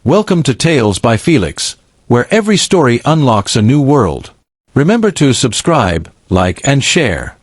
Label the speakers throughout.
Speaker 1: Welcome to Tales by Felix, where every story unlocks a new world. Remember to subscribe, like and share.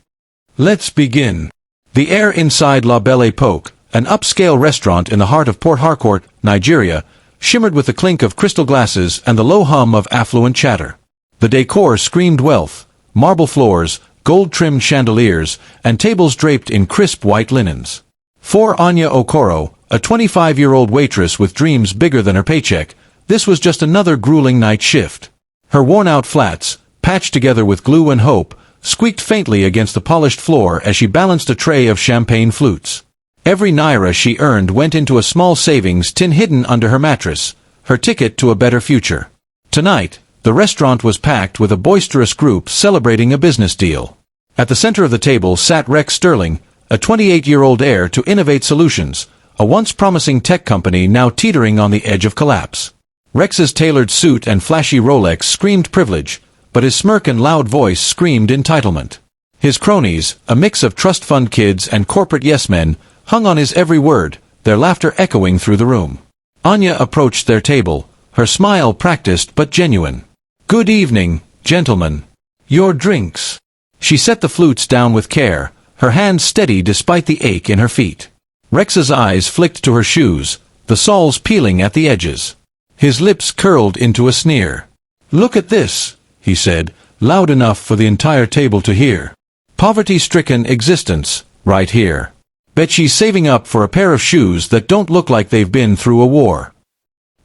Speaker 1: Let's begin. The air inside La Belle Époque, an upscale restaurant in the heart of Port Harcourt, Nigeria, shimmered with the clink of crystal glasses and the low hum of affluent chatter. The decor screamed wealth: marble floors, gold-trimmed chandeliers, and tables draped in crisp white linens. For Anya Okoro, a 25-year-old waitress with dreams bigger than her paycheck, this was just another grueling night shift. Her worn-out flats, patched together with glue and hope, squeaked faintly against the polished floor as she balanced a tray of champagne flutes. Every naira she earned went into a small savings tin hidden under her mattress, her ticket to a better future. Tonight, the restaurant was packed with a boisterous group celebrating a business deal. At the center of the table sat Rex Sterling, a 28-year-old heir to Innovate Solutions, a once promising tech company now teetering on the edge of collapse. Rex's tailored suit and flashy Rolex screamed privilege, but his smirk and loud voice screamed entitlement. His cronies, a mix of trust fund kids and corporate yes-men, hung on his every word, their laughter echoing through the room. Anya approached their table, her smile practiced but genuine. "Good evening, gentlemen. Your drinks." She set the flutes down with care, her hands steady despite the ache in her feet. Rex's eyes flicked to her shoes, the soles peeling at the edges. His lips curled into a sneer. "Look at this," he said, loud enough for the entire table to hear. "Poverty-stricken existence, right here. Bet she's saving up for a pair of shoes that don't look like they've been through a war."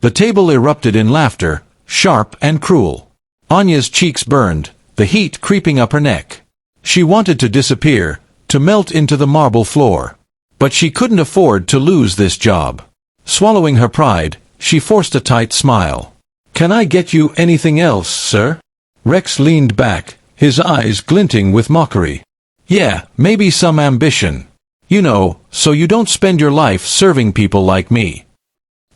Speaker 1: The table erupted in laughter, sharp and cruel. Anya's cheeks burned, the heat creeping up her neck. She wanted to disappear, to melt into the marble floor. But she couldn't afford to lose this job. Swallowing her pride, she forced a tight smile. "Can I get you anything else, sir?" Rex leaned back, his eyes glinting with mockery. "Yeah, maybe some ambition. You know, so you don't spend your life serving people like me."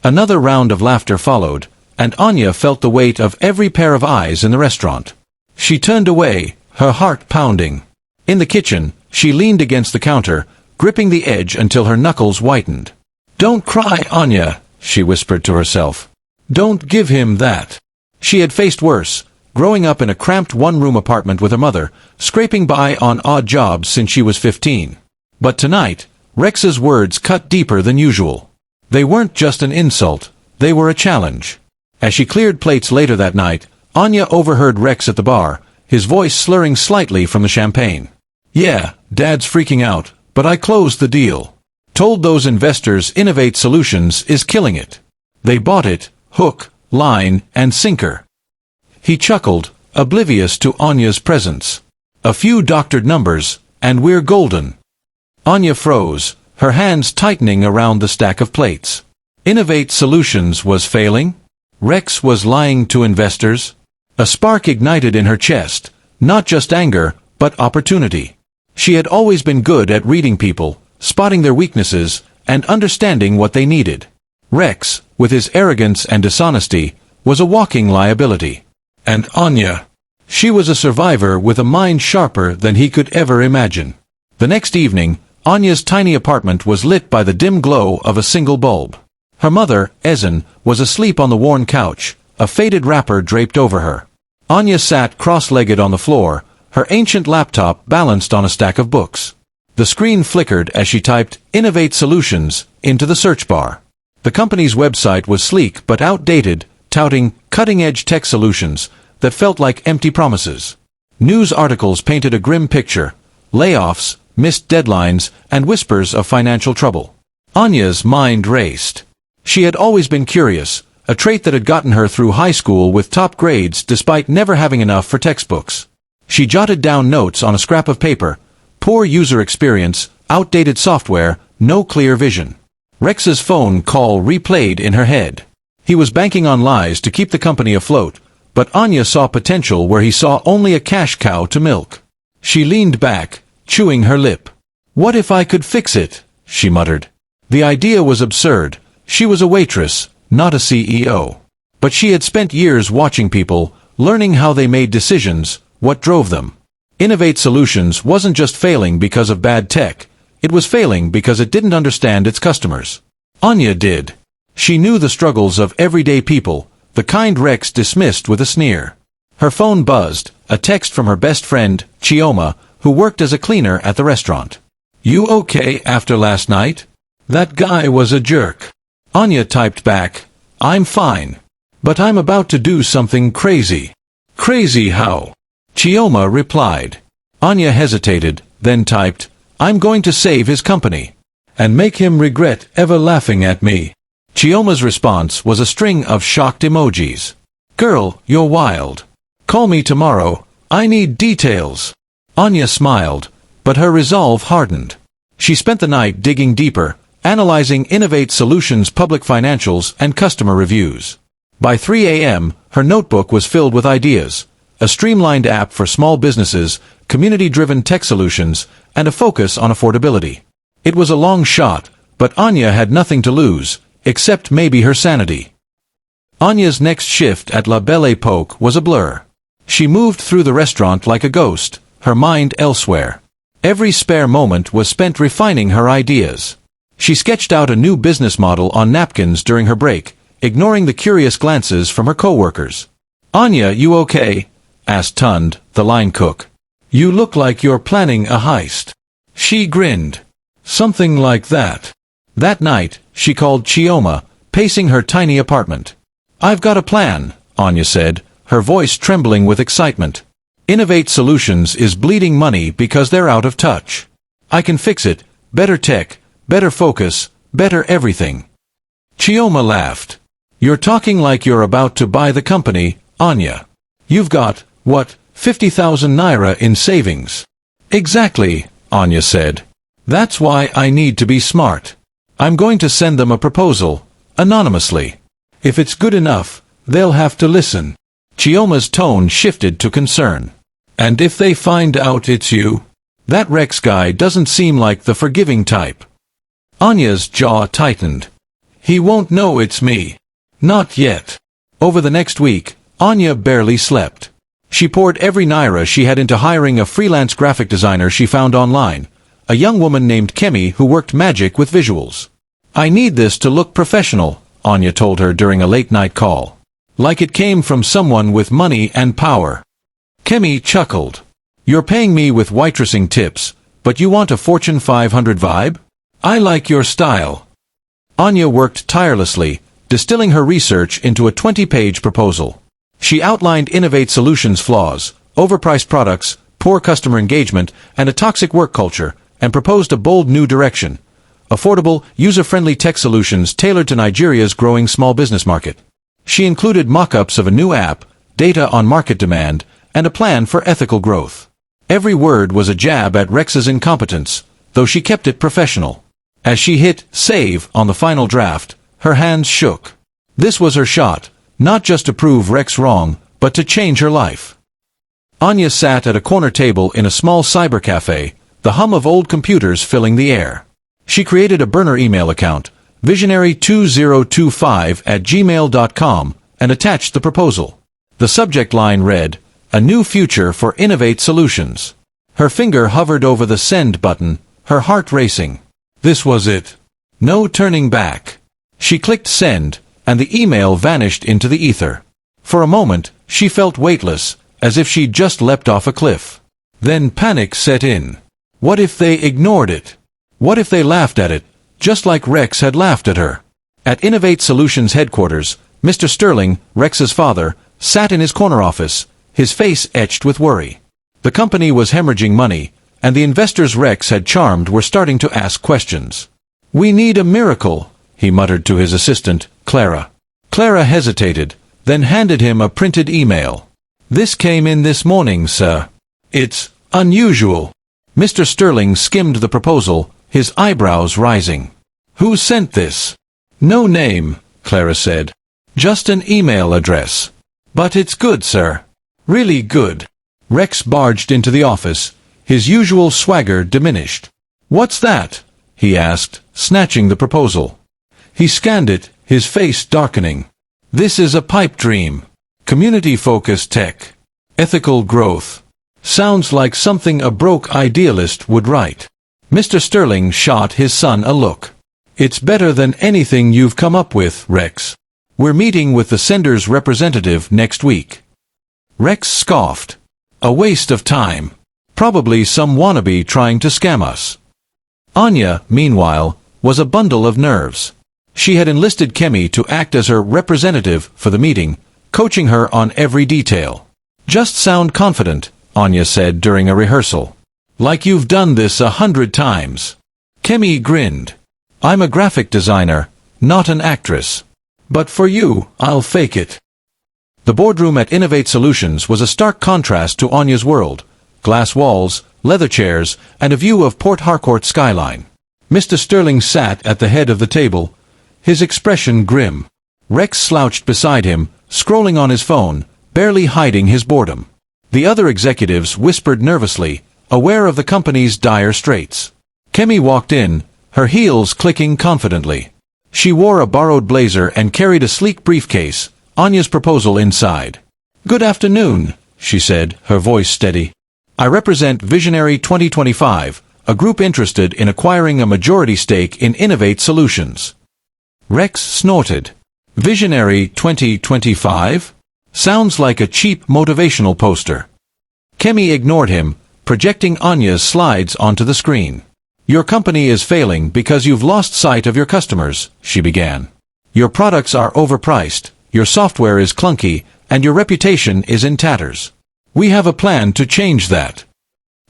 Speaker 1: Another round of laughter followed, and Anya felt the weight of every pair of eyes in the restaurant. She turned away, her heart pounding. In the kitchen, she leaned against the counter, gripping the edge until her knuckles whitened. "Don't cry, Anya," she whispered to herself. "Don't give him that." She had faced worse, growing up in a cramped one-room apartment with her mother, scraping by on odd jobs since she was 15. But tonight, Rex's words cut deeper than usual. They weren't just an insult, they were a challenge. As she cleared plates later that night, Anya overheard Rex at the bar, his voice slurring slightly from the champagne. "Yeah, Dad's freaking out, but I closed the deal. Told those investors Innovate Solutions is killing it. They bought it, hook, line, and sinker." He chuckled, oblivious to Anya's presence. "A few doctored numbers, and we're golden." Anya froze, her hands tightening around the stack of plates. Innovate Solutions was failing? Rex was lying to investors? A spark ignited in her chest, not just anger, but opportunity. She had always been good at reading people, spotting their weaknesses, and understanding what they needed. Rex, with his arrogance and dishonesty, was a walking liability. And Anya, she was a survivor with a mind sharper than he could ever imagine. The next evening, Anya's tiny apartment was lit by the dim glow of a single bulb. Her mother, Ezen, was asleep on the worn couch, a faded wrapper draped over her. Anya sat cross-legged on the floor, her ancient laptop balanced on a stack of books. The screen flickered as she typed "Innovate Solutions" into the search bar. The company's website was sleek but outdated, touting cutting-edge tech solutions that felt like empty promises. News articles painted a grim picture: layoffs, missed deadlines, and whispers of financial trouble. Anya's mind raced. She had always been curious, a trait that had gotten her through high school with top grades despite never having enough for textbooks. She jotted down notes on a scrap of paper: poor user experience, outdated software, no clear vision. Rex's phone call replayed in her head. He was banking on lies to keep the company afloat, but Anya saw potential where he saw only a cash cow to milk. She leaned back, chewing her lip. "What if I could fix it?" she muttered. The idea was absurd. She was a waitress, not a CEO. But she had spent years watching people, learning how they made decisions, what drove them. Innovate Solutions wasn't just failing because of bad tech, it was failing because it didn't understand its customers. Anya did. She knew the struggles of everyday people, the kind Rex dismissed with a sneer. Her phone buzzed, a text from her best friend, Chioma, who worked as a cleaner at the restaurant. "You okay after last night? That guy was a jerk." Anya typed back, "I'm fine. But I'm about to do something crazy." "Crazy how?" Chioma replied. Anya hesitated, then typed, "I'm going to save his company. And make him regret ever laughing at me." Chioma's response was a string of shocked emojis. "Girl, you're wild. Call me tomorrow. I need details." Anya smiled, but her resolve hardened. She spent the night digging deeper, analyzing Innovate Solutions' public financials and customer reviews. By 3 a.m., her notebook was filled with ideas: a streamlined app for small businesses, community-driven tech solutions, and a focus on affordability. It was a long shot, but Anya had nothing to lose, except maybe her sanity. Anya's next shift at La Belle Époque was a blur. She moved through the restaurant like a ghost, her mind elsewhere. Every spare moment was spent refining her ideas. She sketched out a new business model on napkins during her break, ignoring the curious glances from her coworkers. "Anya, you okay?" asked Tund, the line cook. "You look like you're planning a heist." She grinned. "Something like that." That night, she called Chioma, pacing her tiny apartment. "I've got a plan," Anya said, her voice trembling with excitement. "Innovate Solutions is bleeding money because they're out of touch. I can fix it. Better tech, better focus, better everything." Chioma laughed. "You're talking like you're about to buy the company, Anya. You've got, what, 50,000 naira in savings." "Exactly," Anya said. "That's why I need to be smart. I'm going to send them a proposal, anonymously. If it's good enough, they'll have to listen." Chioma's tone shifted to concern. "And if they find out it's you? That Rex guy doesn't seem like the forgiving type." Anya's jaw tightened. "He won't know it's me. Not yet." Over the next week, Anya barely slept. She poured every naira she had into hiring a freelance graphic designer she found online, a young woman named Kemi who worked magic with visuals. "I need this to look professional," Anya told her during a late-night call. "Like it came from someone with money and power." Kemi chuckled. "You're paying me with waitressing tips, but you want a Fortune 500 vibe? I like your style." Anya worked tirelessly, distilling her research into a 20-page proposal. She outlined Innovate Solutions' flaws, overpriced products, poor customer engagement, and a toxic work culture, and proposed a bold new direction: affordable, user-friendly tech solutions tailored to Nigeria's growing small business market. She included mock-ups of a new app, data on market demand, and a plan for ethical growth. Every word was a jab at Rex's incompetence, though she kept it professional. As she hit save on the final draft, her hands shook. This was her shot, not just to prove Rex wrong, but to change her life. Anya sat at a corner table in a small cyber cafe, the hum of old computers filling the air. She created a burner email account, visionary2025@gmail.com, and attached the proposal. The subject line read, "A new future for Innovate Solutions." Her finger hovered over the send button, her heart racing. This was it. No turning back. She clicked send, and the email vanished into the ether. For a moment, she felt weightless, as if she'd just leapt off a cliff. Then panic set in. What if they ignored it? What if they laughed at it, just like Rex had laughed at her? At Innovate Solutions headquarters, Mr. Sterling, Rex's father, sat in his corner office, his face etched with worry. The company was hemorrhaging money, and the investors Rex had charmed were starting to ask questions. "We need a miracle," he muttered to his assistant, Clara. Clara hesitated, then handed him a printed email. "This came in this morning, sir. It's unusual." Mr. Sterling skimmed the proposal, his eyebrows rising. "Who sent this?" "No name," Clara said. "Just an email address. But it's good, sir. Really good." Rex barged into the office, his usual swagger diminished. "What's that?" he asked, snatching the proposal. He scanned it, his face darkening. "This is a pipe dream. Community-focused tech. Ethical growth. Sounds like something a broke idealist would write." Mr. Sterling shot his son a look. It's better than anything you've come up with, Rex. We're meeting with the sender's representative next week. Rex scoffed. A waste of time. Probably some wannabe trying to scam us. Anya, meanwhile, was a bundle of nerves. She had enlisted Kemi to act as her representative for the meeting, coaching her on every detail. Just sound confident, Anya said during a rehearsal. Like you've done this 100 times. Kemi grinned. I'm a graphic designer, not an actress. But for you, I'll fake it. The boardroom at Innovate Solutions was a stark contrast to Anya's world. Glass walls, leather chairs, and a view of Port Harcourt skyline. Mr. Sterling sat at the head of the table, his expression grim. Rex slouched beside him, scrolling on his phone, barely hiding his boredom. The other executives whispered nervously, aware of the company's dire straits. Kemi walked in, her heels clicking confidently. She wore a borrowed blazer and carried a sleek briefcase, Anya's proposal inside. Good afternoon, she said, her voice steady. I represent Visionary 2025, a group interested in acquiring a majority stake in Innovate Solutions. Rex snorted. Visionary 2025? Sounds like a cheap motivational poster. Kemi ignored him, projecting Anya's slides onto the screen. Your company is failing because you've lost sight of your customers, she began. Your products are overpriced, your software is clunky, and your reputation is in tatters. We have a plan to change that.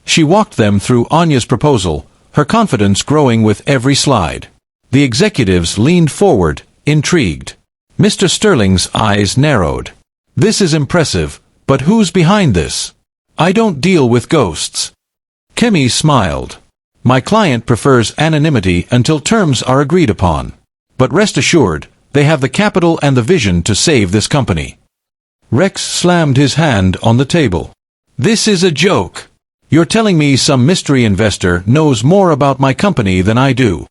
Speaker 1: She walked them through Anya's proposal, her confidence growing with every slide. The executives leaned forward, intrigued. Mr. Sterling's eyes narrowed. This is impressive, but who's behind this? I don't deal with ghosts. Kemi smiled. My client prefers anonymity until terms are agreed upon. But rest assured, they have the capital and the vision to save this company. Rex slammed his hand on the table. This is a joke. You're telling me some mystery investor knows more about my company than I do.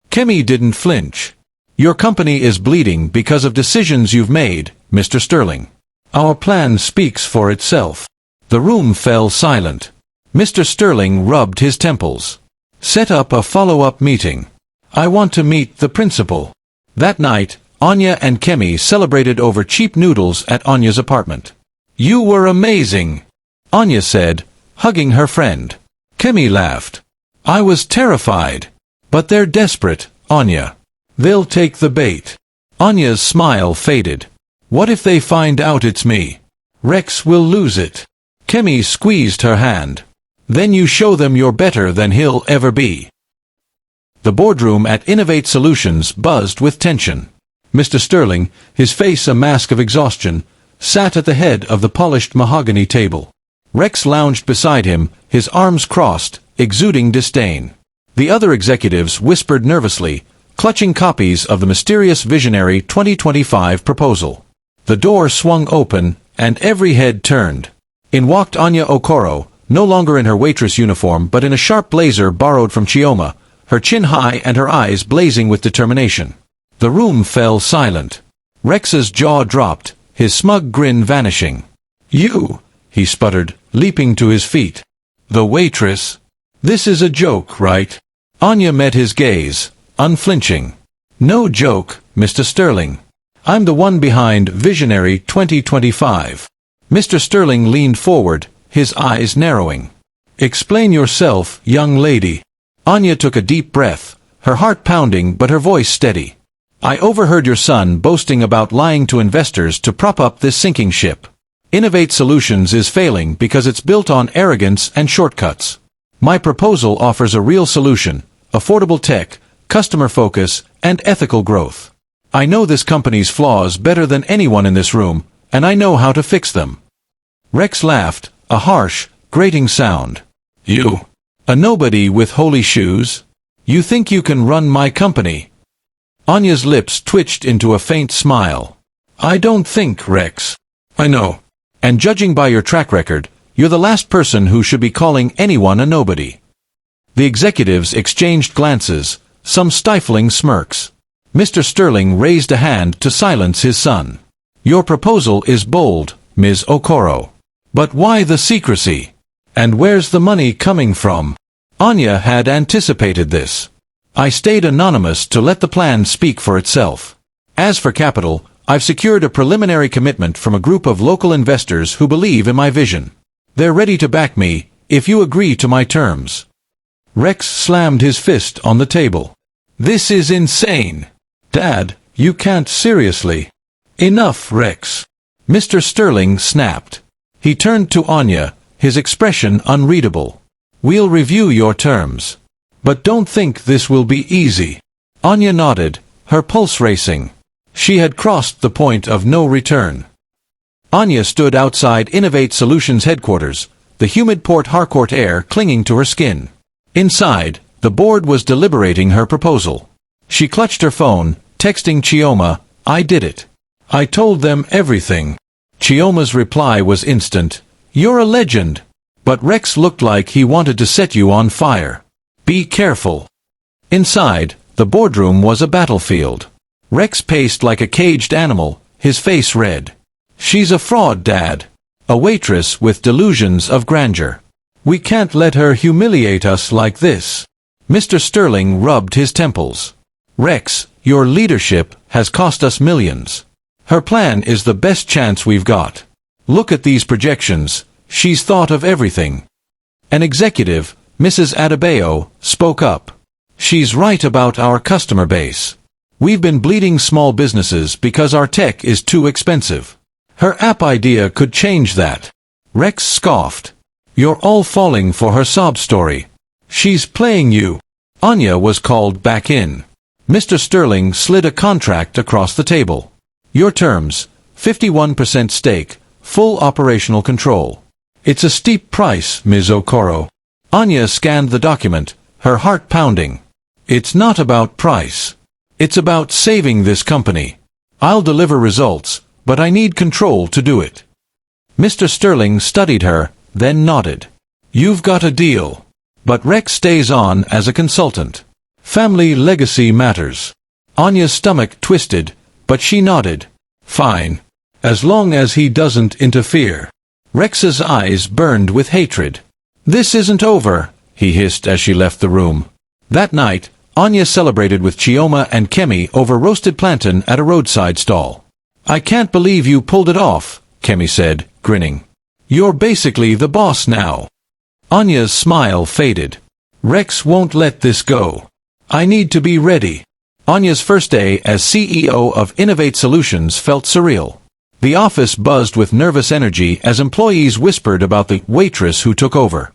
Speaker 1: Kemi didn't flinch. Your company is bleeding because of decisions you've made, Mr. Sterling. Our plan speaks for itself. The room fell silent. Mr. Sterling rubbed his temples. Set up a follow-up meeting. I want to meet the principal. That night, Anya and Kemi celebrated over cheap noodles at Anya's apartment. You were amazing, Anya said, hugging her friend. Kemi laughed. I was terrified. But they're desperate, Anya. They'll take the bait. Anya's smile faded. What if they find out it's me? Rex will lose it. Kemi squeezed her hand. Then you show them you're better than he'll ever be. The boardroom at Innovate Solutions buzzed with tension. Mr. Sterling, his face a mask of exhaustion, sat at the head of the polished mahogany table. Rex lounged beside him, his arms crossed, exuding disdain. The other executives whispered nervously, clutching copies of the mysterious Visionary 2025 proposal. The door swung open, and every head turned. In walked Anya Okoro, no longer in her waitress uniform but in a sharp blazer borrowed from Chioma, her chin high and her eyes blazing with determination. The room fell silent. Rex's jaw dropped, his smug grin vanishing. You, he sputtered, leaping to his feet. The waitress? This is a joke, right? Anya met his gaze, unflinching. No joke, Mr. Sterling. I'm the one behind Visionary 2025. Mr. Sterling leaned forward, his eyes narrowing. Explain yourself, young lady. Anya took a deep breath, her heart pounding but her voice steady. I overheard your son boasting about lying to investors to prop up this sinking ship. Innovate Solutions is failing because it's built on arrogance and shortcuts. My proposal offers a real solution, affordable tech, customer focus, and ethical growth. I know this company's flaws better than anyone in this room, and I know how to fix them. Rex laughed, a harsh, grating sound. You, a nobody with holy shoes? You think you can run my company? Anya's lips twitched into a faint smile. I don't think, Rex. I know. And judging by your track record, you're the last person who should be calling anyone a nobody. The executives exchanged glances, some stifling smirks. Mr. Sterling raised a hand to silence his son. Your proposal is bold, Ms. Okoro. But why the secrecy? And where's the money coming from? Anya had anticipated this. I stayed anonymous to let the plan speak for itself. As for capital, I've secured a preliminary commitment from a group of local investors who believe in my vision. They're ready to back me, if you agree to my terms. Rex slammed his fist on the table. This is insane. Dad, you can't seriously. Enough, Rex. Mr. Sterling snapped. He turned to Anya, his expression unreadable. We'll review your terms. But don't think this will be easy. Anya nodded, her pulse racing. She had crossed the point of no return. Anya stood outside Innovate Solutions headquarters, the humid Port Harcourt air clinging to her skin. Inside, the board was deliberating her proposal. She clutched her phone, texting Chioma, "I did it. I told them everything." Chioma's reply was instant, "You're a legend." But Rex looked like he wanted to set you on fire. Be careful. Inside, the boardroom was a battlefield. Rex paced like a caged animal, his face red. She's a fraud, Dad. A waitress with delusions of grandeur. We can't let her humiliate us like this. Mr. Sterling rubbed his temples. Rex, your leadership has cost us millions. Her plan is the best chance we've got. Look at these projections. She's thought of everything. An executive, Mrs. Adebayo, spoke up. She's right about our customer base. We've been bleeding small businesses because our tech is too expensive. Her app idea could change that. Rex scoffed. You're all falling for her sob story. She's playing you. Anya was called back in. Mr. Sterling slid a contract across the table. Your terms, 51% stake, full operational control. It's a steep price, Ms. Okoro. Anya scanned the document, her heart pounding. It's not about price. It's about saving this company. I'll deliver results, but I need control to do it. Mr. Sterling studied her, then nodded. You've got a deal. But Rex stays on as a consultant. Family legacy matters. Anya's stomach twisted, but she nodded. Fine. As long as he doesn't interfere. Rex's eyes burned with hatred. This isn't over, he hissed as she left the room. That night, Anya celebrated with Chioma and Kemi over roasted plantain at a roadside stall. I can't believe you pulled it off, Kemi said, grinning. You're basically the boss now. Anya's smile faded. Rex won't let this go. I need to be ready. Anya's first day as CEO of Innovate Solutions felt surreal. The office buzzed with nervous energy as employees whispered about the waitress who took over.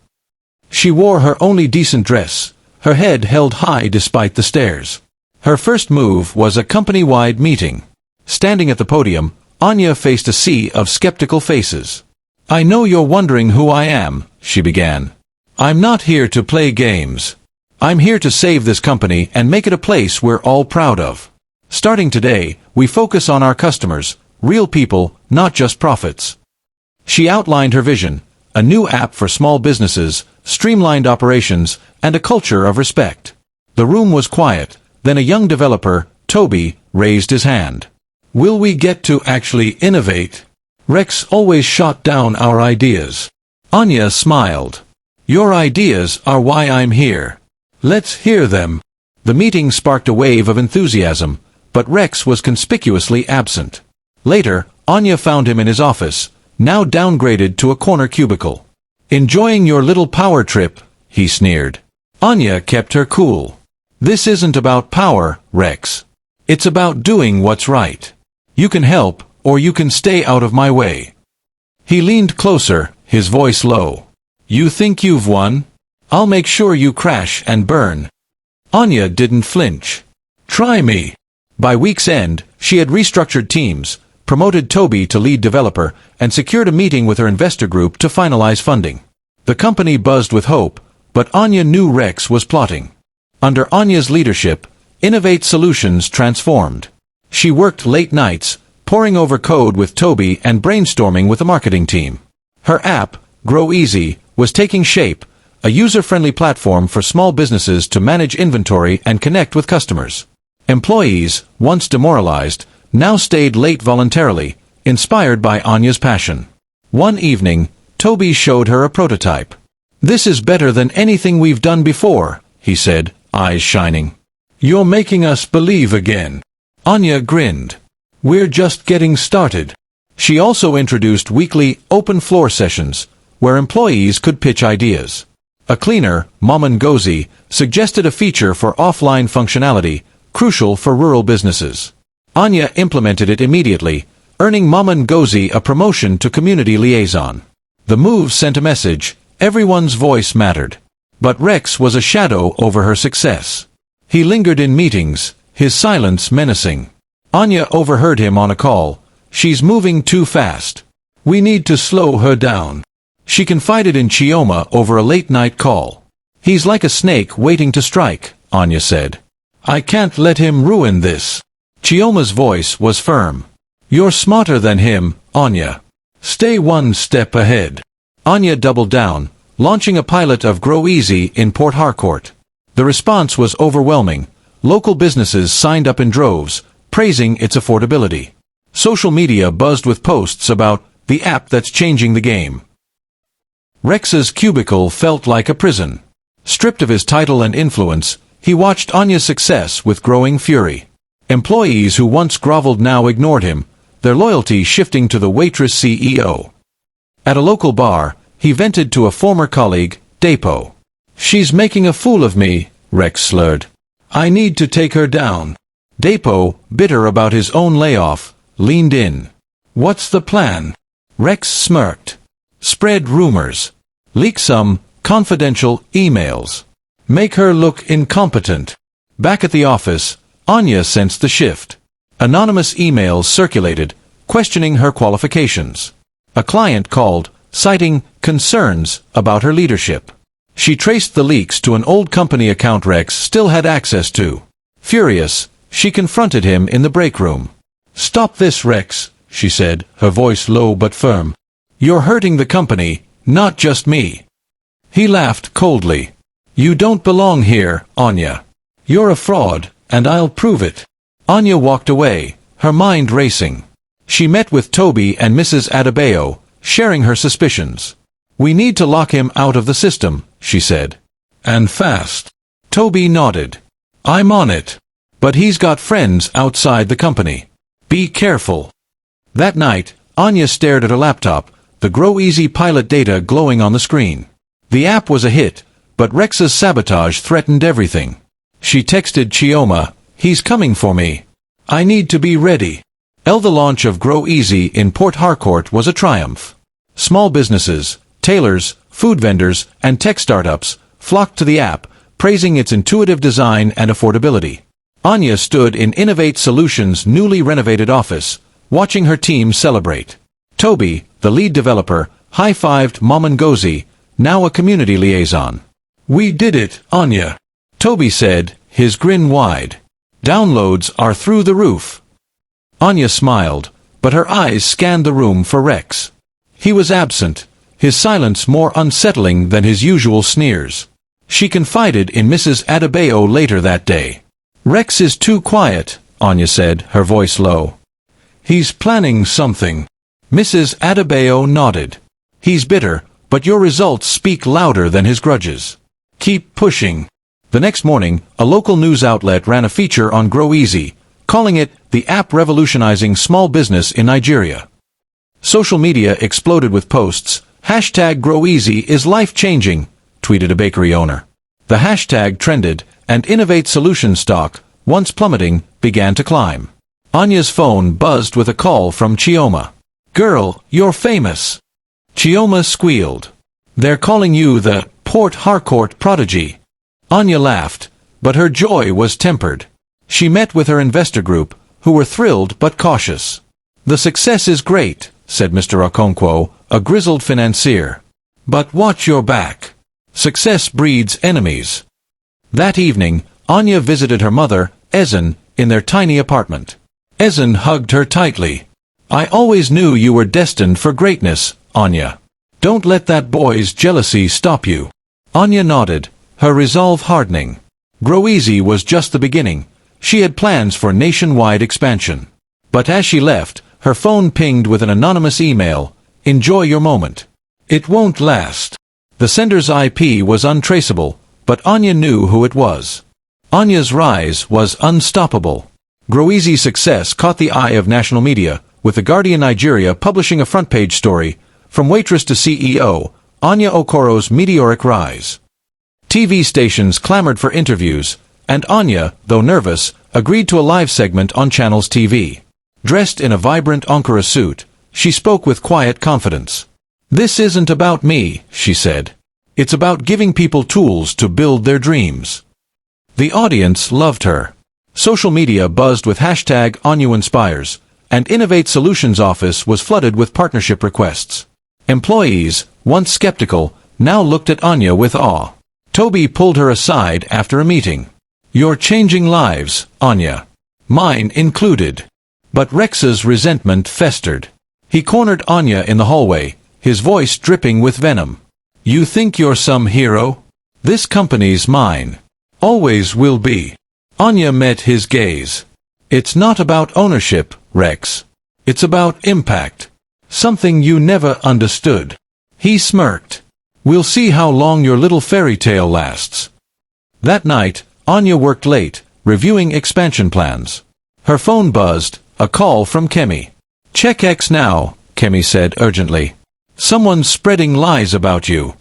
Speaker 1: She wore her only decent dress, her head held high despite the stares. Her first move was a company-wide meeting. Standing at the podium, Anya faced a sea of skeptical faces. I know you're wondering who I am, she began. I'm not here to play games. I'm here to save this company and make it a place we're all proud of. Starting today, we focus on our customers, real people, not just profits. She outlined her vision, a new app for small businesses, streamlined operations, and a culture of respect. The room was quiet, then a young developer, Toby, raised his hand. Will we get to actually innovate? Rex always shot down our ideas. Anya smiled. Your ideas are why I'm here. Let's hear them. The meeting sparked a wave of enthusiasm, but Rex was conspicuously absent. Later, Anya found him in his office, now downgraded to a corner cubicle. Enjoying your little power trip, he sneered. Anya kept her cool. This isn't about power, Rex. It's about doing what's right. You can help, or you can stay out of my way. He leaned closer, his voice low. You think you've won? I'll make sure you crash and burn. Anya didn't flinch. Try me. By week's end, she had restructured teams, promoted Toby to lead developer, and secured a meeting with her investor group to finalize funding. The company buzzed with hope, but Anya knew Rex was plotting. Under Anya's leadership, Innovate Solutions transformed. She worked late nights, poring over code with Toby and brainstorming with the marketing team. Her app, Grow Easy, was taking shape, a user-friendly platform for small businesses to manage inventory and connect with customers. Employees, once demoralized, now stayed late voluntarily, inspired by Anya's passion. One evening, Toby showed her a prototype. This is better than anything we've done before, he said, eyes shining. You're making us believe again. Anya grinned. We're just getting started. She also introduced weekly open floor sessions, where employees could pitch ideas. A cleaner, Maman Gozi, suggested a feature for offline functionality, crucial for rural businesses. Anya implemented it immediately, earning Maman Gozi a promotion to community liaison. The move sent a message: everyone's voice mattered. But Rex was a shadow over her success. He lingered in meetings, his silence menacing. Anya overheard him on a call. She's moving too fast. We need to slow her down. She confided in Chioma over a late-night call. He's like a snake waiting to strike, Anya said. I can't let him ruin this. Chioma's voice was firm. You're smarter than him, Anya. Stay one step ahead. Anya doubled down, launching a pilot of Grow Easy in Port Harcourt. The response was overwhelming. Local businesses signed up in droves, praising its affordability. Social media buzzed with posts about the app that's changing the game. Rex's cubicle felt like a prison. Stripped of his title and influence, he watched Anya's success with growing fury. Employees who once groveled now ignored him, their loyalty shifting to the waitress CEO. At a local bar, he vented to a former colleague, Depo. She's making a fool of me, Rex slurred. I need to take her down. Depo, bitter about his own layoff, leaned in. What's the plan? Rex smirked. Spread rumors. Leak some confidential emails. Make her look incompetent. Back at the office, Anya sensed the shift. Anonymous emails circulated, questioning her qualifications. A client called, citing concerns about her leadership. She traced the leaks to an old company account Rex still had access to. Furious, she confronted him in the break room. Stop this, Rex, she said, her voice low but firm. You're hurting the company, not just me. He laughed coldly. You don't belong here, Anya. You're a fraud, and I'll prove it. Anya walked away, her mind racing. She met with Toby and Mrs. Adebayo, sharing her suspicions. We need to lock him out of the system, she said. And fast. Toby nodded. I'm on it. But he's got friends outside the company. Be careful. That night, Anya stared at her laptop, the Grow Easy pilot data glowing on the screen. The app was a hit, but Rex's sabotage threatened everything. She texted Chioma, he's coming for me. I need to be ready. The launch of Grow Easy in Port Harcourt was a triumph. Small businesses, tailors, food vendors, and tech startups flocked to the app, praising its intuitive design and affordability. Anya stood in Innovate Solutions' newly renovated office, watching her team celebrate. Toby, the lead developer, high-fived Maman Gozi, now a community liaison. We did it, Anya. Toby said, his grin wide. Downloads are through the roof. Anya smiled, but her eyes scanned the room for Rex. He was absent, his silence more unsettling than his usual sneers. She confided in Mrs. Adebayo later that day. Rex is too quiet, Anya said, her voice low. He's planning something. Mrs. Adebayo nodded. He's bitter, but your results speak louder than his grudges. Keep pushing. The next morning, a local news outlet ran a feature on Grow Easy, calling it the app revolutionizing small business in Nigeria. Social media exploded with posts. Hashtag Grow Easy is life-changing, tweeted a bakery owner. The hashtag trended, and Innovate Solution stock, once plummeting, began to climb. Anya's phone buzzed with a call from Chioma. Girl, you're famous. Chioma squealed. They're calling you the Port Harcourt prodigy. Anya laughed, but her joy was tempered. She met with her investor group, who were thrilled but cautious. The success is great, said Mr. Okonkwo, a grizzled financier. But watch your back. Success breeds enemies. That evening, Anya visited her mother, Ezen, in their tiny apartment. Ezen hugged her tightly. I always knew you were destined for greatness, Anya. Don't let that boy's jealousy stop you. Anya nodded, her resolve hardening. Grow Easy was just the beginning. She had plans for nationwide expansion. But as she left, her phone pinged with an anonymous email. Enjoy your moment. It won't last. The sender's IP was untraceable, but Anya knew who it was. Anya's rise was unstoppable. Groeezy's success caught the eye of national media, with The Guardian Nigeria publishing a front-page story, "From Waitress to CEO, Anya Okoro's Meteoric Rise." TV stations clamored for interviews, and Anya, though nervous, agreed to a live segment on Channel's TV. Dressed in a vibrant Ankara suit, she spoke with quiet confidence. "This isn't about me," she said. "It's about giving people tools to build their dreams." The audience loved her. Social media buzzed with hashtag #AnyaInspires, and Innovate Solutions office was flooded with partnership requests. Employees, once skeptical, now looked at Anya with awe. Toby pulled her aside after a meeting. "You're changing lives, Anya. Mine included." But Rex's resentment festered. He cornered Anya in the hallway, his voice dripping with venom. "You think you're some hero? This company's mine. Always will be." Anya met his gaze. "It's not about ownership, Rex. It's about impact. Something you never understood." He smirked. "We'll see how long your little fairy tale lasts." That night, Anya worked late, reviewing expansion plans. Her phone buzzed, a call from Kemi. "Check X now," Kemi said urgently. "Someone's spreading lies about you."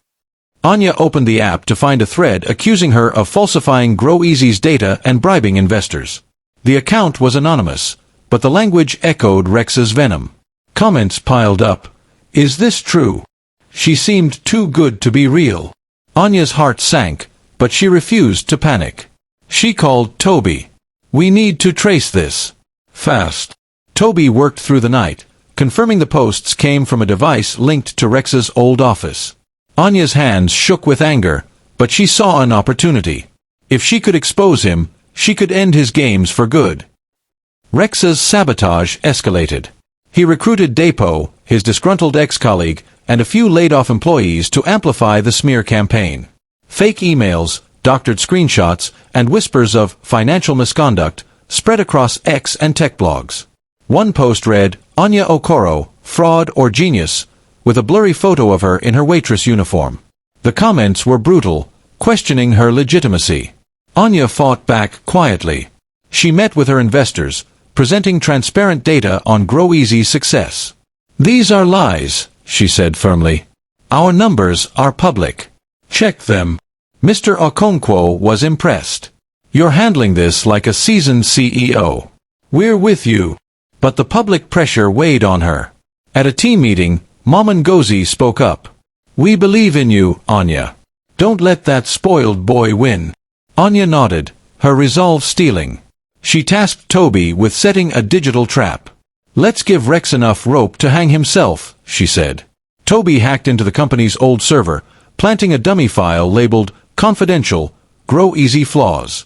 Speaker 1: Anya opened the app to find a thread accusing her of falsifying Groeezy's data and bribing investors. The account was anonymous, but the language echoed Rex's venom. Comments piled up. "Is this true?" She seemed too good to be real. Anya's heart sank, but she refused to panic. She called Toby. "We need to trace this. Fast." Toby worked through the night, confirming the posts came from a device linked to Rex's old office. Anya's hands shook with anger, but she saw an opportunity. If she could expose him, she could end his games for good. Rex's sabotage escalated. He recruited Depo, his disgruntled ex-colleague, and a few laid-off employees to amplify the smear campaign. Fake emails, doctored screenshots, and whispers of financial misconduct spread across X and tech blogs. One post read, "Anya Okoro, fraud or genius," with a blurry photo of her in her waitress uniform. The comments were brutal, questioning her legitimacy. Anya fought back quietly. She met with her investors, presenting transparent data on Groeezy's success. "These are lies," she said firmly. "Our numbers are public. Check them." Mr. Okonkwo was impressed. "You're handling this like a seasoned CEO. We're with you." But the public pressure weighed on her. At a team meeting, Maman Ngozi spoke up. "We believe in you, Anya. Don't let that spoiled boy win." Anya nodded, her resolve steeling. She tasked Toby with setting a digital trap. "Let's give Rex enough rope to hang himself," she said. Toby hacked into the company's old server, planting a dummy file labeled "Confidential, Groeezy Flaws."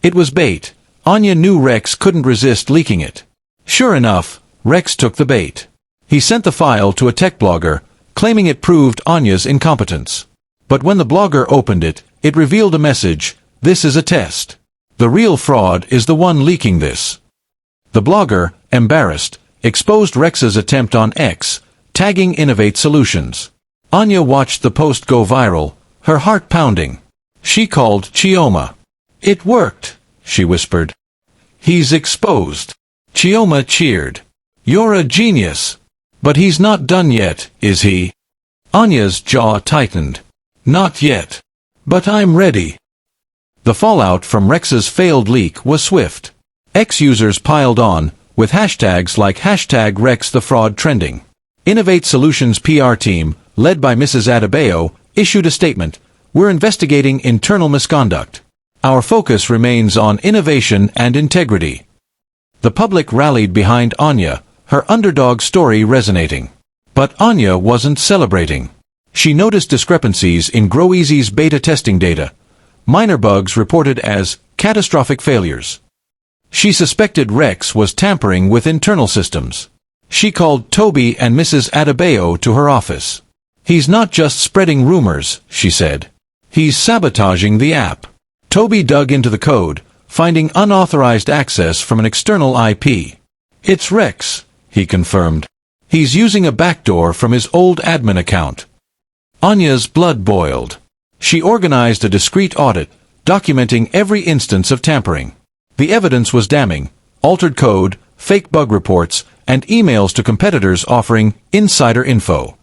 Speaker 1: It was bait. Anya knew Rex couldn't resist leaking it. Sure enough, Rex took the bait. He sent the file to a tech blogger, claiming it proved Anya's incompetence. But when the blogger opened it, it revealed a message: "This is a test. The real fraud is the one leaking this." The blogger, embarrassed, exposed Rex's attempt on X, tagging Innovate Solutions. Anya watched the post go viral, her heart pounding. She called Chioma. "It worked," she whispered. "He's exposed." Chioma cheered. "You're a genius. But he's not done yet, is he?" Anya's jaw tightened. "Not yet. But I'm ready." The fallout from Rex's failed leak was swift. X-users piled on, with hashtags like #RexTheFraud trending. Innovate Solutions PR team, led by Mrs. Adebayo, issued a statement: "We're investigating internal misconduct. Our focus remains on innovation and integrity." The public rallied behind Anya, her underdog story resonating. But Anya wasn't celebrating. She noticed discrepancies in Groeezy's beta testing data, minor bugs reported as catastrophic failures. She suspected Rex was tampering with internal systems. She called Toby and Mrs. Adebayo to her office. "He's not just spreading rumors," she said. "He's sabotaging the app." Toby dug into the code, finding unauthorized access from an external IP. "It's Rex," he confirmed. "He's using a backdoor from his old admin account." Anya's blood boiled. She organized a discreet audit, documenting every instance of tampering. The evidence was damning: altered code, fake bug reports, and emails to competitors offering insider info.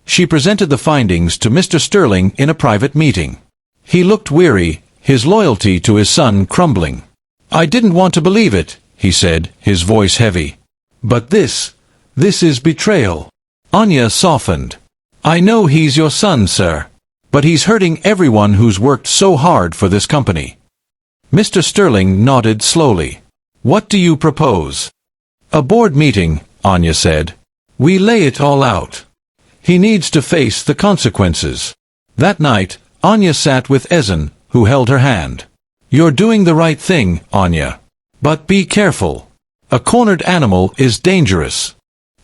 Speaker 1: She presented the findings to Mr. Sterling in a private meeting. He looked weary, his loyalty to his son crumbling. "I didn't want to believe it," he said, his voice heavy. "But this is betrayal." Anya softened. "I know he's your son, sir. But he's hurting everyone who's worked so hard for this company." Mr. Sterling nodded slowly. "What do you propose?" "A board meeting," Anya said. "We lay it all out. He needs to face the consequences." That night, Anya sat with Ezen, who held her hand. "You're doing the right thing, Anya. But be careful. A cornered animal is dangerous."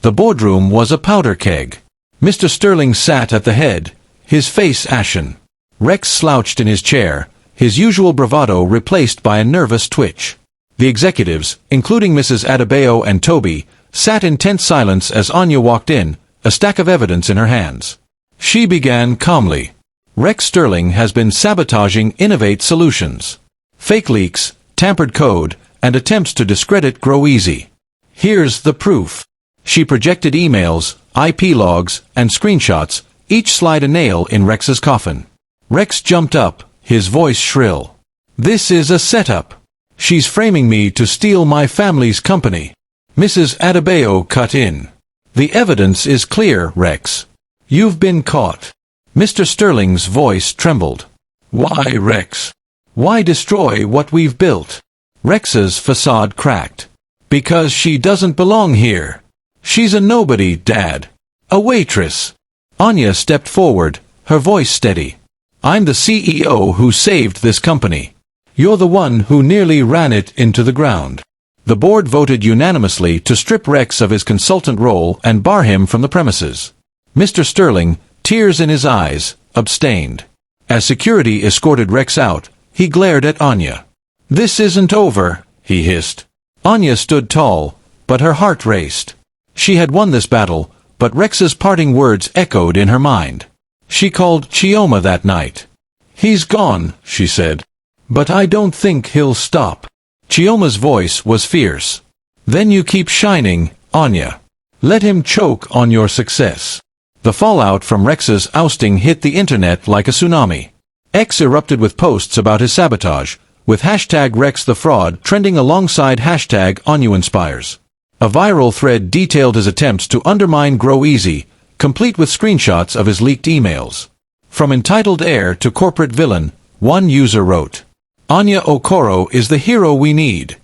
Speaker 1: The boardroom was a powder keg. Mr. Sterling sat at the head, his face ashen. Rex slouched in his chair, his usual bravado replaced by a nervous twitch. The executives, including Mrs. Adebayo and Toby, sat in tense silence as Anya walked in, a stack of evidence in her hands. She began calmly. "Rex Sterling has been sabotaging Innovate Solutions. Fake leaks, tampered code, and attempts to discredit Grow Easy. Here's the proof." She projected emails, IP logs, and screenshots, each slide a nail in Rex's coffin. Rex jumped up, his voice shrill. "This is a setup. She's framing me to steal my family's company." Mrs. Adebayo cut in. "The evidence is clear, Rex. You've been caught." Mr. Sterling's voice trembled. "Why, Rex? Why destroy what we've built?" Rex's facade cracked. "Because she doesn't belong here. She's a nobody, Dad. A waitress." Anya stepped forward, her voice steady. "I'm the CEO who saved this company. You're the one who nearly ran it into the ground." The board voted unanimously to strip Rex of his consultant role and bar him from the premises. Mr. Sterling, tears in his eyes, abstained. As security escorted Rex out, he glared at Anya. "This isn't over," he hissed. Anya stood tall, but her heart raced. She had won this battle, but Rex's parting words echoed in her mind. She called Chioma that night. "He's gone," she said. "But I don't think he'll stop." Chioma's voice was fierce. "Then you keep shining, Anya. Let him choke on your success." The fallout from Rex's ousting hit the internet like a tsunami. X erupted with posts about his sabotage, with hashtag Rex the Fraud trending alongside hashtag AnyaInspires. A viral thread detailed his attempts to undermine Grow Easy, complete with screenshots of his leaked emails. From entitled heir to corporate villain, one user wrote, "Anya Okoro is the hero we need."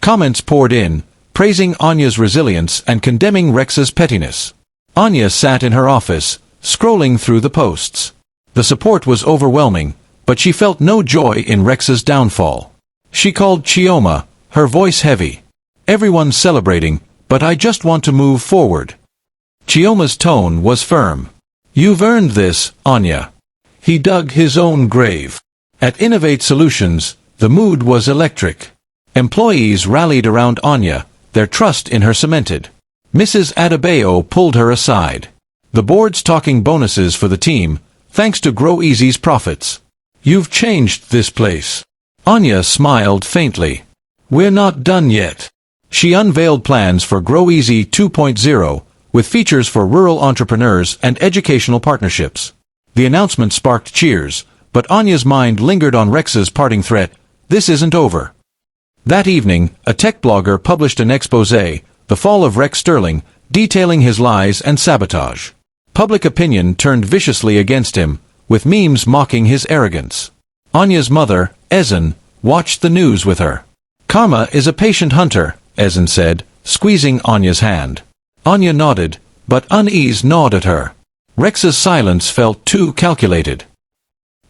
Speaker 1: Comments poured in, praising Anya's resilience and condemning Rex's pettiness. Anya sat in her office, scrolling through the posts. The support was overwhelming, but she felt no joy in Rex's downfall. She called Chioma, her voice heavy. "Everyone's celebrating, but I just want to move forward." Chioma's tone was firm. "You've earned this, Anya." He dug his own grave. At Innovate Solutions, the mood was electric. Employees rallied around Anya, their trust in her cemented. Mrs. Adebayo pulled her aside. "The board's talking bonuses for the team, thanks to Grow Easy's profits. You've changed this place." Anya smiled faintly. "We're not done yet." She unveiled plans for Grow Easy 2.0, with features for rural entrepreneurs and educational partnerships. The announcement sparked cheers, but Anya's mind lingered on Rex's parting threat: "This isn't over." That evening, a tech blogger published an exposé, The Fall of Rex Sterling, detailing his lies and sabotage. Public opinion turned viciously against him, with memes mocking his arrogance. Anya's mother, Ezen, watched the news with her. "Karma is a patient hunter," Ezen said, squeezing Anya's hand. Anya nodded, but unease gnawed at her. Rex's silence felt too calculated.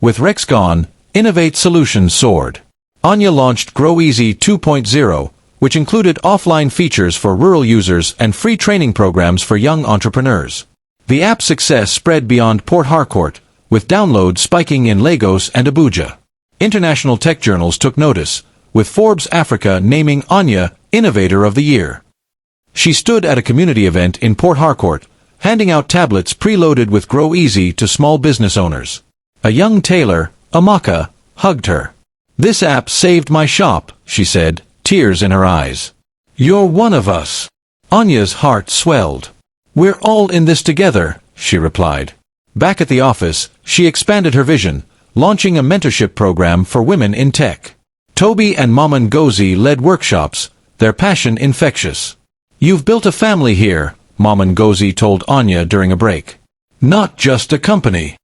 Speaker 1: With Rex gone, Innovate Solutions soared. Anya launched Grow Easy 2.0, which included offline features for rural users and free training programs for young entrepreneurs. The app's success spread beyond Port Harcourt, with downloads spiking in Lagos and Abuja. International tech journals took notice, with Forbes Africa naming Anya Innovator of the Year. She stood at a community event in Port Harcourt, handing out tablets preloaded with Grow Easy to small business owners. A young tailor, Amaka, hugged her. "This app saved my shop," she said, tears in her eyes. "You're one of us." Anya's heart swelled. "We're all in this together," she replied. Back at the office, she expanded her vision, launching a mentorship program for women in tech. Toby and Mama Ngozi led workshops, their passion infectious. "You've built a family here," Mama Ngozi told Anya during a break. "Not just a company."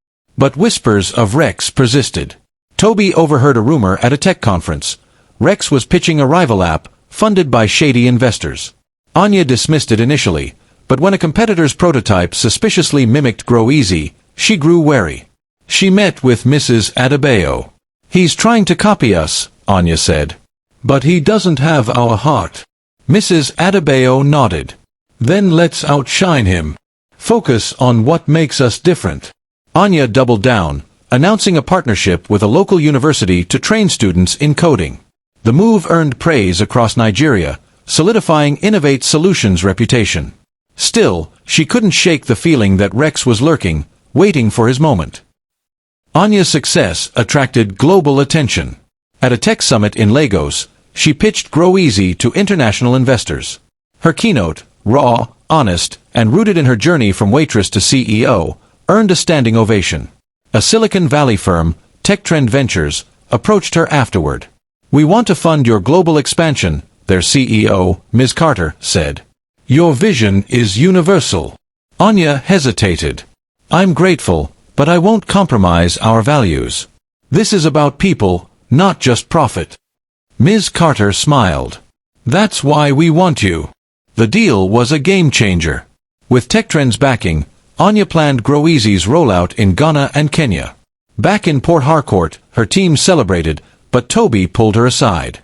Speaker 1: But whispers of Rex persisted. Toby overheard a rumor at a tech conference. Rex was pitching a rival app, funded by shady investors. Anya dismissed it initially, but when a competitor's prototype suspiciously mimicked Grow Easy, she grew wary. She met with Mrs. Adebayo. "He's trying to copy us," Anya said. "But he doesn't have our heart." Mrs. Adebayo nodded. "Then let's outshine him. Focus on what makes us different." Anya doubled down, announcing a partnership with a local university to train students in coding. The move earned praise across Nigeria, solidifying Innovate Solutions' reputation. Still, she couldn't shake the feeling that Rex was lurking, waiting for his moment. Anya's success attracted global attention. At a tech summit in Lagos, she pitched Grow Easy to international investors. Her keynote, raw, honest, and rooted in her journey from waitress to CEO, earned a standing ovation. A Silicon Valley firm, TechTrend Ventures, approached her afterward. "We want to fund your global expansion," their CEO, Ms. Carter, said. "Your vision is universal." Anya hesitated. "I'm grateful, but I won't compromise our values. This is about people, not just profit." Ms. Carter smiled. "That's why we want you." The deal was a game-changer. With TechTrend's backing, Anya planned Grow Easy's rollout in Ghana and Kenya. Back in Port Harcourt, her team celebrated, but Toby pulled her aside.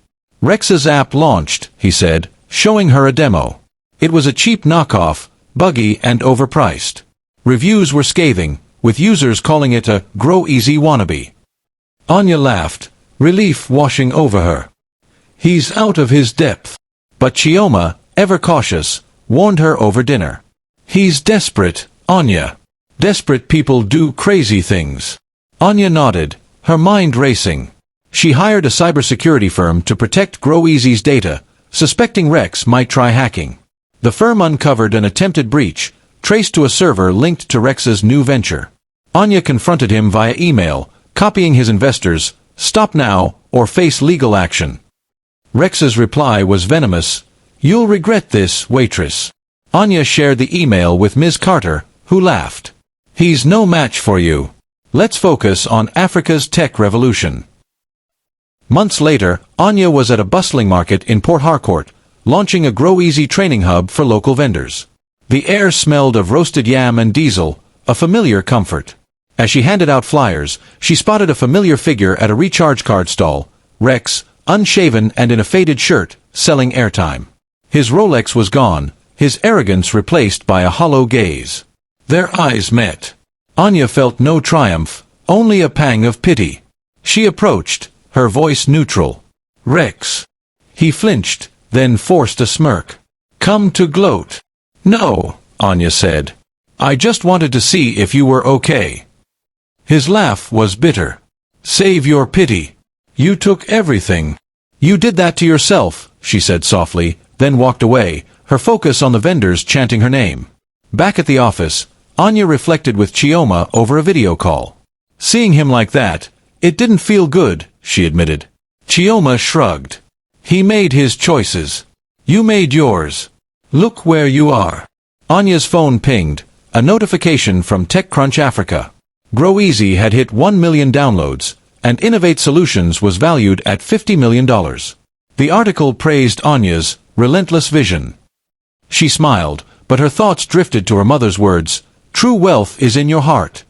Speaker 1: "Rex's app launched," he said, showing her a demo. It was a cheap knockoff, buggy and overpriced. Reviews were scathing, with users calling it a Grow Easy wannabe. Anya laughed, relief washing over her. "He's out of his depth." But Chioma, ever cautious, warned her over dinner. "He's desperate, Anya. Desperate people do crazy things." Anya nodded, her mind racing. She hired a cybersecurity firm to protect Grow Easy's data, suspecting Rex might try hacking. The firm uncovered an attempted breach, traced to a server linked to Rex's new venture. Anya confronted him via email, copying his investors, "Stop now, or face legal action." Rex's reply was venomous, "You'll regret this, waitress." Anya shared the email with Ms. Carter, who laughed. "He's no match for you. Let's focus on Africa's tech revolution." Months later, Anya was at a bustling market in Port Harcourt, launching a Grow Easy training hub for local vendors. The air smelled of roasted yam and diesel, a familiar comfort. As she handed out flyers, she spotted a familiar figure at a recharge card stall, Rex, unshaven and in a faded shirt, selling airtime. His Rolex was gone, his arrogance replaced by a hollow gaze. Their eyes met. Anya felt no triumph, only a pang of pity. She approached, her voice neutral. "Rex." He flinched, then forced a smirk. "Come to gloat." "No," Anya said. "I just wanted to see if you were okay." His laugh was bitter. "Save your pity. You took everything." "You did that to yourself," she said softly, then walked away, her focus on the vendors chanting her name. Back at the office, Anya reflected with Chioma over a video call. "Seeing him like that, it didn't feel good," she admitted. Chioma shrugged. "He made his choices. You made yours. Look where you are." Anya's phone pinged, a notification from TechCrunch Africa. Grow Easy had hit 1 million downloads, and Innovate Solutions was valued at $50 million. The article praised Anya's relentless vision. She smiled, but her thoughts drifted to her mother's words, "True wealth is in your heart."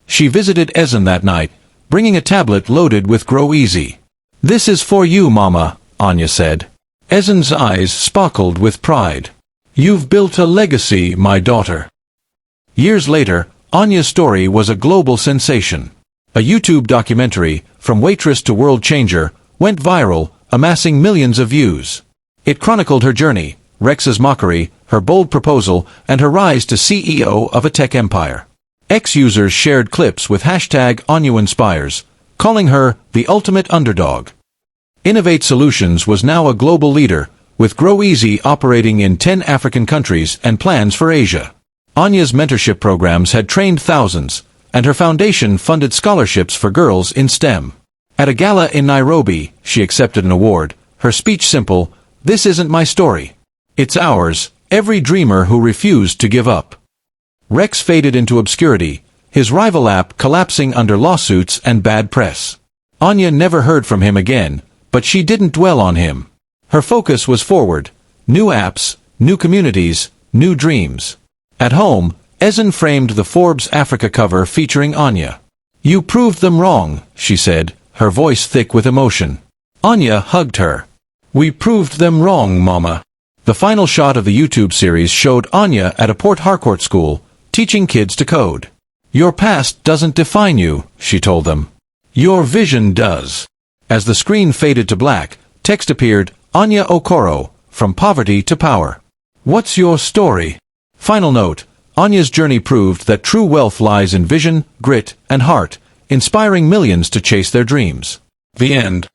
Speaker 1: She visited Ezen that night, bringing a tablet loaded with Grow Easy. "This is for you, Mama," Anya said. Ezen's eyes sparkled with pride. "You've built a legacy, my daughter." Years later, Anya's story was a global sensation. A YouTube documentary, From Waitress to World Changer, went viral, amassing millions of views. It chronicled her journey, Rex's mockery, her bold proposal, and her rise to CEO of a tech empire. Ex-users shared clips with hashtag #AnyaInspires, calling her the ultimate underdog. Innovate Solutions was now a global leader, with Grow Easy operating in 10 African countries and plans for Asia. Anya's mentorship programs had trained thousands, and her foundation funded scholarships for girls in STEM. At a gala in Nairobi, she accepted an award, her speech simple, "This isn't my story. It's ours, every dreamer who refused to give up." Rex faded into obscurity, his rival app collapsing under lawsuits and bad press. Anya never heard from him again, but she didn't dwell on him. Her focus was forward, new apps, new communities, new dreams. At home, Ezen framed the Forbes Africa cover featuring Anya. "You proved them wrong," she said, her voice thick with emotion. Anya hugged her. "We proved them wrong, Mama." The final shot of the YouTube series showed Anya at a Port Harcourt school, teaching kids to code. "Your past doesn't define you," she told them. "Your vision does." As the screen faded to black, text appeared, "Anya Okoro, from poverty to power. What's your story?" Final note, Anya's journey proved that true wealth lies in vision, grit, and heart, inspiring millions to chase their dreams. The end.